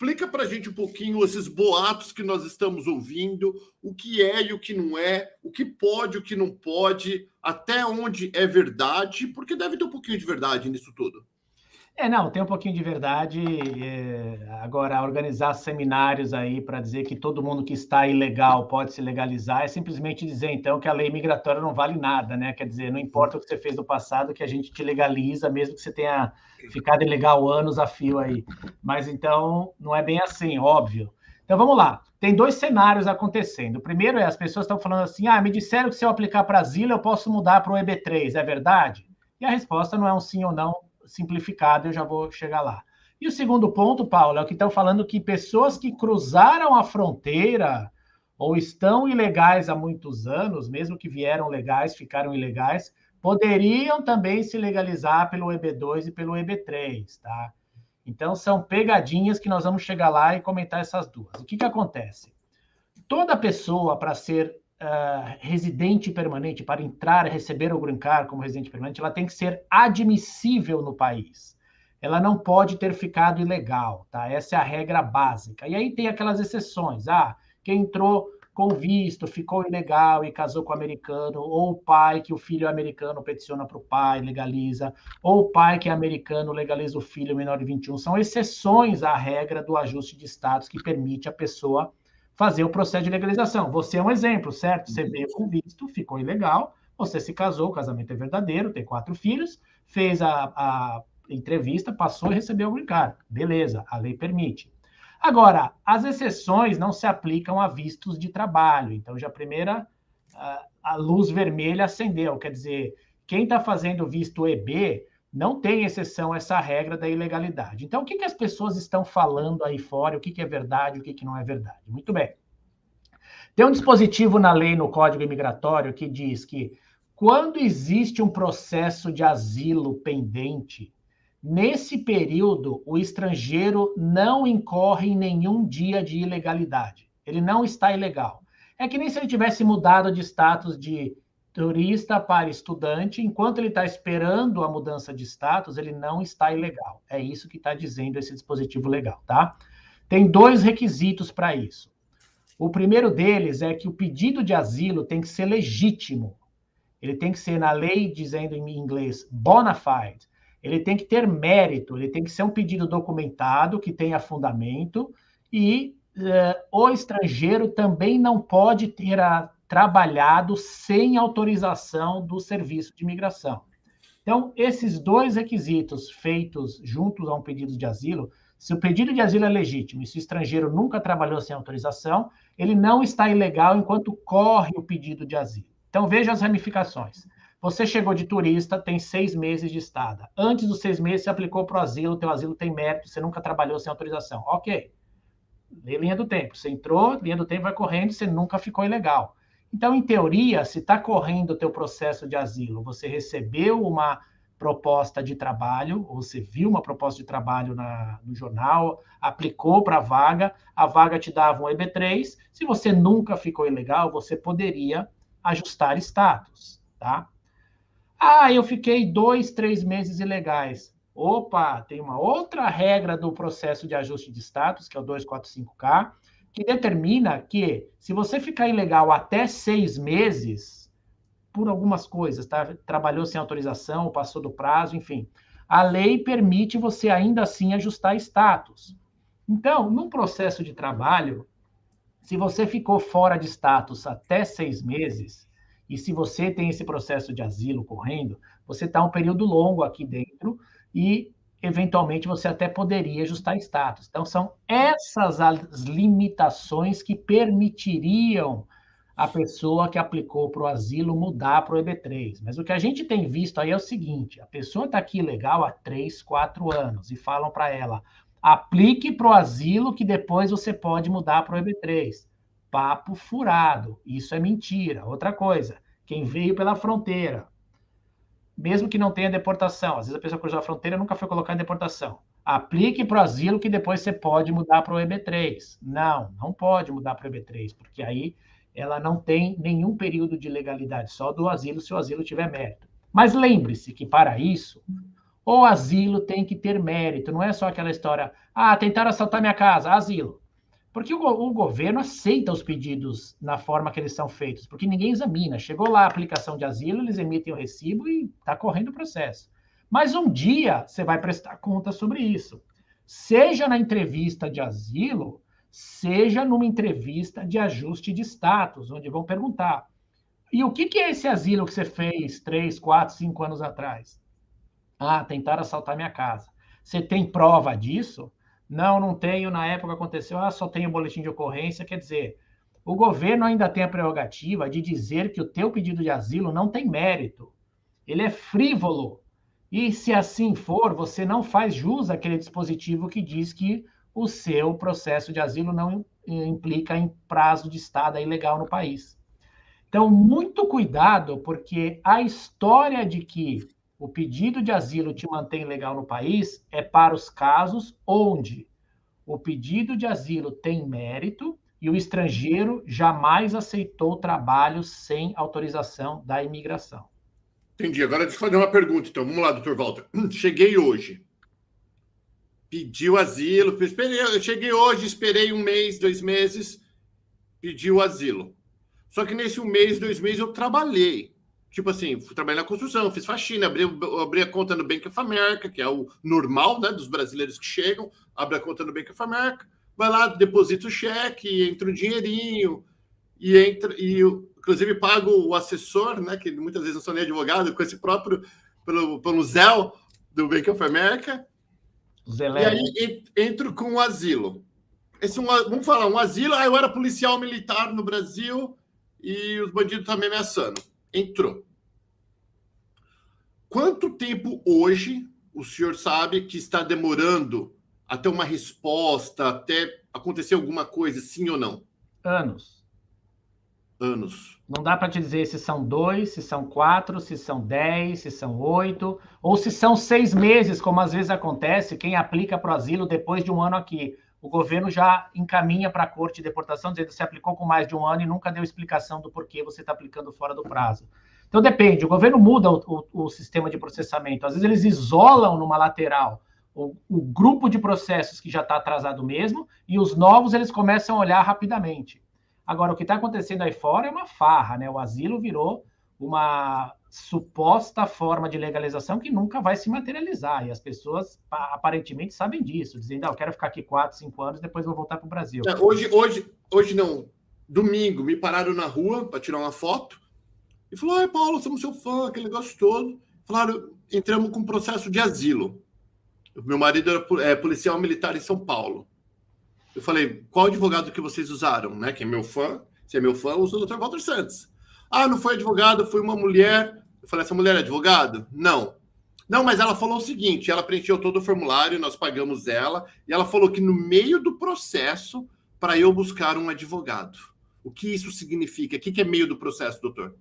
Explica para a gente um pouquinho esses boatos que nós estamos ouvindo, o que é e o que não é, o que pode, o que não pode, até onde é verdade, porque deve ter um pouquinho de verdade nisso tudo. Não, tem um pouquinho de verdade. Agora, organizar seminários aí para dizer que todo mundo que está ilegal pode se legalizar é simplesmente dizer, então, que a lei migratória não vale nada, né? Quer dizer, não importa o que você fez no passado, que a gente te legaliza, mesmo que você tenha ficado ilegal anos a fio aí. Mas, então, não é bem assim, óbvio. Então, vamos lá. Tem dois cenários acontecendo. O primeiro é, as pessoas estão falando assim, me disseram que se eu aplicar para asilo, eu posso mudar para o EB3, é verdade? E a resposta não é um sim ou não simplificado, eu já vou chegar lá. E o segundo ponto, Paulo, é o que estão falando que pessoas que cruzaram a fronteira ou estão ilegais há muitos anos, mesmo que vieram legais, ficaram ilegais, poderiam também se legalizar pelo EB2 e pelo EB3, tá? Então, são pegadinhas que nós vamos chegar lá e comentar essas duas. O que acontece? Toda pessoa, para ser residente permanente, para entrar e receber o green card como residente permanente, ela tem que ser admissível no país. Ela não pode ter ficado ilegal, tá? Essa é a regra básica. E aí tem aquelas exceções. Quem entrou com visto, ficou ilegal e casou com americano, ou o pai que o filho é americano peticiona para o pai, legaliza, ou o pai que é americano legaliza o filho menor de 21. São exceções à regra do ajuste de status que permite a pessoa fazer o processo de legalização. Você é um exemplo, certo? Você veio com visto, ficou ilegal, você se casou, o casamento é verdadeiro, tem 4 filhos, fez a entrevista, passou e recebeu o green card. Beleza, a lei permite. Agora, as exceções não se aplicam a vistos de trabalho. Então, já a primeira, a luz vermelha acendeu. Quer dizer, quem está fazendo visto EB não tem exceção a essa regra da ilegalidade. Então, o que as pessoas estão falando aí fora? O que é verdade, o que não é verdade? Muito bem. Tem um dispositivo na lei, no Código Imigratório, que diz que quando existe um processo de asilo pendente, nesse período, o estrangeiro não incorre em nenhum dia de ilegalidade. Ele não está ilegal. É que nem se ele tivesse mudado de status de turista para estudante, enquanto ele está esperando a mudança de status, ele não está ilegal. É isso que está dizendo esse dispositivo legal, tá? Tem 2 requisitos para isso. O primeiro deles é que o pedido de asilo tem que ser legítimo. Ele tem que ser, na lei, dizendo em inglês, bona fide. Ele tem que ter mérito, ele tem que ser um pedido documentado, que tenha fundamento, e o estrangeiro também não pode ter trabalhado sem autorização do serviço de imigração. Então, esses 2 requisitos feitos juntos a um pedido de asilo, se o pedido de asilo é legítimo e se o estrangeiro nunca trabalhou sem autorização, ele não está ilegal enquanto corre o pedido de asilo. Então, veja as ramificações. Você chegou de turista, tem 6 meses de estada. Antes dos 6 meses, você aplicou para o asilo, teu asilo tem mérito, você nunca trabalhou sem autorização. Ok. Linha do tempo. Você entrou, linha do tempo vai correndo, você nunca ficou ilegal. Então, em teoria, se está correndo o teu processo de asilo, você recebeu uma proposta de trabalho, ou você viu uma proposta de trabalho no jornal, aplicou para a vaga te dava um EB3, se você nunca ficou ilegal, você poderia ajustar status, tá? Eu fiquei 2, 3 meses ilegais. Opa, tem uma outra regra do processo de ajuste de status, que é o 245K, que determina que, se você ficar ilegal até 6 meses, por algumas coisas, tá? Trabalhou sem autorização, passou do prazo, enfim, a lei permite você ainda assim ajustar status. Então, num processo de trabalho, se você ficou fora de status até 6 meses, e se você tem esse processo de asilo correndo, você está um período longo aqui dentro e, eventualmente, você até poderia ajustar status. Então, são essas as limitações que permitiriam a pessoa que aplicou para o asilo mudar para o EB3. Mas o que a gente tem visto aí é o seguinte, a pessoa está aqui legal há 3, 4 anos e falam para ela, aplique para o asilo que depois você pode mudar para o EB3. Papo furado, isso é mentira. Outra coisa, quem veio pela fronteira, mesmo que não tenha deportação, às vezes a pessoa cruzou a fronteira e nunca foi colocada em deportação. Aplique para o asilo que depois você pode mudar para o EB3. Não, não pode mudar para o EB3, porque aí ela não tem nenhum período de legalidade, só do asilo se o asilo tiver mérito. Mas lembre-se que, para isso, O asilo tem que ter mérito, não é só aquela história, tentaram assaltar minha casa, asilo. Porque o governo aceita os pedidos na forma que eles são feitos, porque ninguém examina. Chegou lá a aplicação de asilo, eles emitem o recibo e está correndo o processo. Mas um dia você vai prestar conta sobre isso. Seja na entrevista de asilo, seja numa entrevista de ajuste de status, onde vão perguntar: e o que é esse asilo que você fez 3, 4, 5 anos atrás? Tentaram assaltar minha casa. Você tem prova disso? Não, não tenho. Na época aconteceu, só tenho boletim de ocorrência. Quer dizer, o governo ainda tem a prerrogativa de dizer que o teu pedido de asilo não tem mérito. Ele é frívolo. E se assim for, você não faz jus àquele dispositivo que diz que o seu processo de asilo não implica em prazo de estada ilegal no país. Então, muito cuidado, porque a história de que o pedido de asilo te mantém legal no país é para os casos onde o pedido de asilo tem mérito e o estrangeiro jamais aceitou trabalho sem autorização da imigração. Entendi. Agora deixa eu fazer uma pergunta, então. Vamos lá, doutor Walter. Cheguei hoje. Pedi o asilo. Eu cheguei hoje, esperei 1 mês, 2 meses, pedi o asilo. Só que nesse 1 mês, 2 meses, eu trabalhei. Tipo assim, fui trabalhar na construção, fiz faxina, abri a conta no Bank of America, que é o normal, né, dos brasileiros que chegam, abre a conta no Bank of America, vai lá, deposita o cheque, entra um dinheirinho, inclusive pago o assessor, né, que muitas vezes não sou nem advogado, com esse próprio, pelo Zelle do Bank of America, Zelé. E aí entro com o asilo. Vamos falar, um asilo, eu era policial militar no Brasil e os bandidos estão me ameaçando. Entrou. Quanto tempo hoje o senhor sabe que está demorando até uma resposta, até acontecer alguma coisa, sim ou não? Anos. Não dá para te dizer se são 2, se são 4, se são 10, se são 8, ou se são 6 meses, como às vezes acontece, quem aplica para o asilo depois de 1 ano aqui. O governo já encaminha para a corte de deportação, dizendo que você aplicou com mais de 1 ano e nunca deu explicação do porquê você está aplicando fora do prazo. Então depende, o governo muda o sistema de processamento. Às vezes eles isolam numa lateral o grupo de processos que já está atrasado mesmo, e os novos eles começam a olhar rapidamente. Agora, o que está acontecendo aí fora é uma farra, né? O asilo virou uma suposta forma de legalização que nunca vai se materializar. E as pessoas aparentemente sabem disso, dizendo, eu quero ficar aqui 4, 5 anos, depois vou voltar para o Brasil. Hoje não. Domingo, me pararam na rua para tirar uma foto e falou, Paulo, somos seu fã, aquele negócio todo. Falaram, entramos com processo de asilo. Meu marido era policial militar em São Paulo. Eu falei, qual advogado que vocês usaram? Né? Que é meu fã. Se é meu fã, usa o Dr. Walter Santos. Não foi advogado, foi uma mulher. Eu falei, essa mulher é advogado? Não. Não, mas ela falou o seguinte, ela preencheu todo o formulário, nós pagamos ela, e ela falou que no meio do processo, para eu buscar um advogado. O que isso significa? O que é meio do processo, doutor?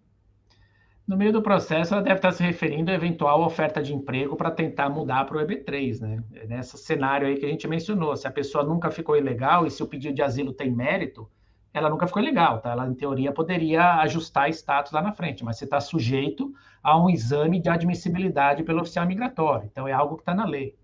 No meio do processo, ela deve estar se referindo à eventual oferta de emprego para tentar mudar para o EB3, né? Nesse cenário aí que a gente mencionou. Se a pessoa nunca ficou ilegal e se o pedido de asilo tem mérito, ela nunca ficou ilegal, tá? Ela, em teoria, poderia ajustar status lá na frente, mas você está sujeito a um exame de admissibilidade pelo oficial migratório. Então, é algo que está na lei.